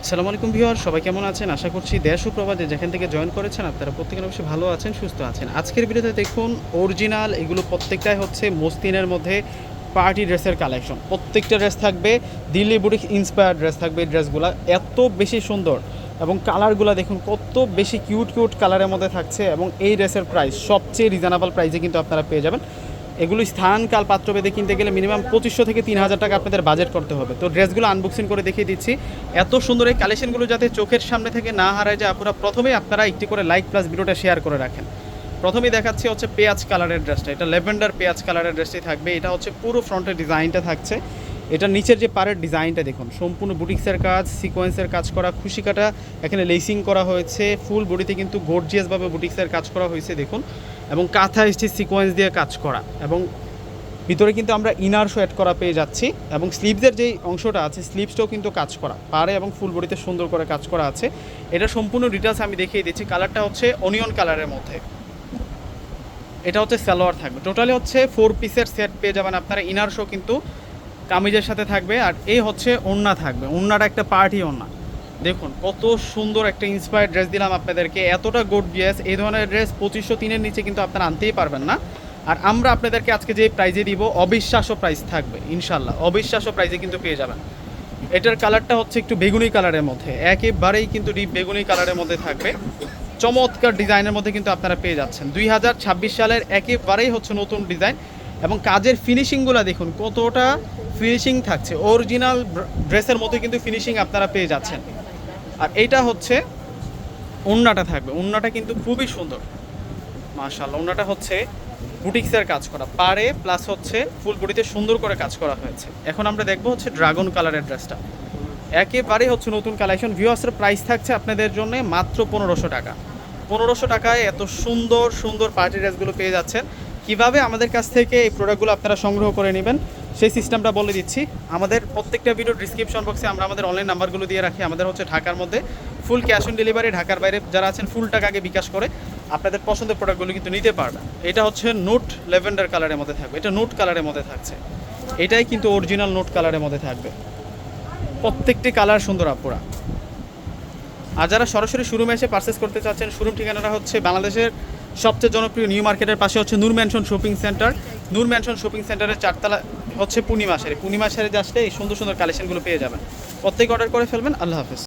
আসসালামু আলাইকুম ভিউয়ার, সবাই কেমন আছেন? আশা করছি দেশ ও প্রবাদে যেখান থেকে জয়েন করেছেন আপনারা প্রত্যেকের অবশ্যই ভালো আছেন, সুস্থ আছেন। আজকের ভিডিওতে দেখুন অরিজিনাল এগুলো প্রত্যেকটাই হচ্ছে মসলিনের মধ্যে পার্টি ড্রেসের কালেকশন। প্রত্যেকটা ড্রেস থাকবে দিল্লি বুটিক ইন্সপায়ার্ড ড্রেস থাকবে। এই ড্রেসগুলো এত বেশি সুন্দর এবং কালারগুলো দেখুন কত বেশি কিউট কিউট কালারের মধ্যে থাকছে এবং এই ড্রেসের প্রাইস সবচেয়ে রিজনেবল প্রাইসে কিন্তু আপনারা পেয়ে যাবেন। এগুলো স্থান কাল পাত্রভেদে কিনতে গেলে মিনিমাম 2500 থেকে 3000 টাকা আপনাদের বাজেট করতে হবে। তো ড্রেসগুলো আনবক্সিং করে দেখিয়ে দিচ্ছি। এত সুন্দর এই কালেকশনগুলো যাতে চোখের সামনে থেকে না হারায় যায়, আপনারা প্রথমেই আপনারা একটি করে লাইক প্লাস ভিডিওটা শেয়ার করে রাখেন। প্রথমেই দেখাচ্ছি হচ্ছে পেঁয়াজ কালারের ড্রেসটা। এটা ল্যাভেন্ডার পেঁয়াজ কালারের ড্রেসটি থাকবে। এটা হচ্ছে পুরো ফ্রন্টের ডিজাইনটা থাকছে। এটা নিচের যে পাড়ের ডিজাইনটা দেখুন, সম্পূর্ণ বুটিক্সের কাজ, সিকোয়েন্সের কাজ করা, খুশি কাটা এখানে লেসিং করা হয়েছে। ফুল বডিতে কিন্তু গর্জিয়াসভাবে বুটিক্সের কাজ করা হয়েছে দেখুন, এবং কাঁথা স্টিচ সিকোয়েন্স দিয়ে কাজ করা, এবং ভিতরে কিন্তু আমরা ইনার শো অ্যাড করা পেয়ে যাচ্ছি। এবং স্লিভসের যেই অংশটা আছে স্লিভসটাও কিন্তু কাজ করা, পাড়ে এবং ফুল বডিতে সুন্দর করে কাজ করা আছে। এটা সম্পূর্ণ ডিটেলস আমি দেখিয়ে দিচ্ছি। কালারটা হচ্ছে অনিয়ন কালারের মধ্যে। এটা হচ্ছে সালোয়ার থাকবে। টোটালি হচ্ছে 4 পিসের সেট পেয়ে যাবেন আপনারা। ইনার শো কিন্তু কামিজের সাথে থাকবে, আর এই হচ্ছে ওড়না থাকবে। ওড়নাটা একটা পার্টি ওড়না। দেখুন কত সুন্দর একটা ইন্সপায়ার্ড ড্রেস দিলাম আপনাদেরকে, এতটা গর্জিয়াস। এই ধরনের ড্রেস 2503-এর নিচে কিন্তু আপনারা আনতেই পারবেন না। আর আমরা আপনাদেরকে আজকে যে প্রাইজে দিব অবিশ্বাস্য প্রাইস থাকবে ইনশাল্লাহ, অবিশ্বাস্য প্রাইজে কিন্তু পেয়ে যাবেন। এটার কালারটা হচ্ছে একটু বেগুনি কালারের মধ্যে, একেবারেই কিন্তু ডিপ বেগুনি কালারের মধ্যে থাকবে। চমৎকার ডিজাইনের মধ্যে কিন্তু আপনারা পেয়ে যাচ্ছেন। 2026 সালের একেবারেই হচ্ছে নতুন ডিজাইন, এবং কাজের ফিনিশিংগুলো দেখুন কতটা ফিনিশিং থাকছে। অরিজিনাল ড্রেসের মধ্যে কিন্তু ফিনিশিং আপনারা পেয়ে যাচ্ছেন। আর এইটা হচ্ছে ওড়নাটা থাকবে। ওড়নাটা কিন্তু খুবই সুন্দর মাশাআল্লাহ। ওড়নাটা হচ্ছে বুটিক্সের কাজ করা, পাড়ে প্লাস হচ্ছে ফুল বডিতে সুন্দর করে কাজ করা হয়েছে। এখন আমরা দেখবো হচ্ছে ড্রাগন কালারের ড্রেসটা, একেবারে হচ্ছে নতুন কালেকশন। ভিউয়ার্সের প্রাইস থাকছে আপনাদের জন্য মাত্র 1500 টাকা। 1500 টাকায় এত সুন্দর সুন্দর পার্টি ড্রেসগুলো পেয়ে যাচ্ছেন। কিভাবে আমাদের কাছ থেকে এই প্রোডাক্টগুলো আপনারা সংগ্রহ করে নেবেন সেই সিস্টেমটা বলে দিচ্ছি। আমাদের প্রত্যেকটা ভিডিও ডিসক্রিপশন বক্সে আমরা আমাদের অনলাইন নাম্বারগুলো দিয়ে রাখি। আমাদের হচ্ছে ঢাকার মধ্যে ফুল ক্যাশ অন ডেলিভারি, ঢাকার বাইরে যারা আছেন ফুল টাকা আগে বিকাশ করে আপনাদের পছন্দের প্রোডাক্টগুলো কিন্তু নিতে পারবেন। এটা হচ্ছে নোট ল্যাভেন্ডার কালারের মধ্যে থাকবে, এটা নোট কালারের মধ্যে থাকছে। এটাই কিন্তু অরিজিনাল নোট কালারের মধ্যে থাকবে। প্রত্যেকটি কালার সুন্দর আপুরা। আর যারা সরাসরি শোরুমে এসে পারচেস করতে চাচ্ছেন, শোরুম ঠিকানাটা হচ্ছে বাংলাদেশের সবচেয়ে জনপ্রিয় নিউ মার্কেটের পাশে হচ্ছে নূর ম্যানশন শপিং সেন্টার। নূর ম্যানশন শপিং সেন্টারের 4তলা হচ্ছে পূর্ণিমা শাড়ি। পূর্ণিমা শাড়ি আসলে এই সুন্দর সুন্দর কালেকশনগুলো পেয়ে যাবেন। প্রত্যেকে অর্ডার করে ফেলবেন। আল্লাহ হাফেজ।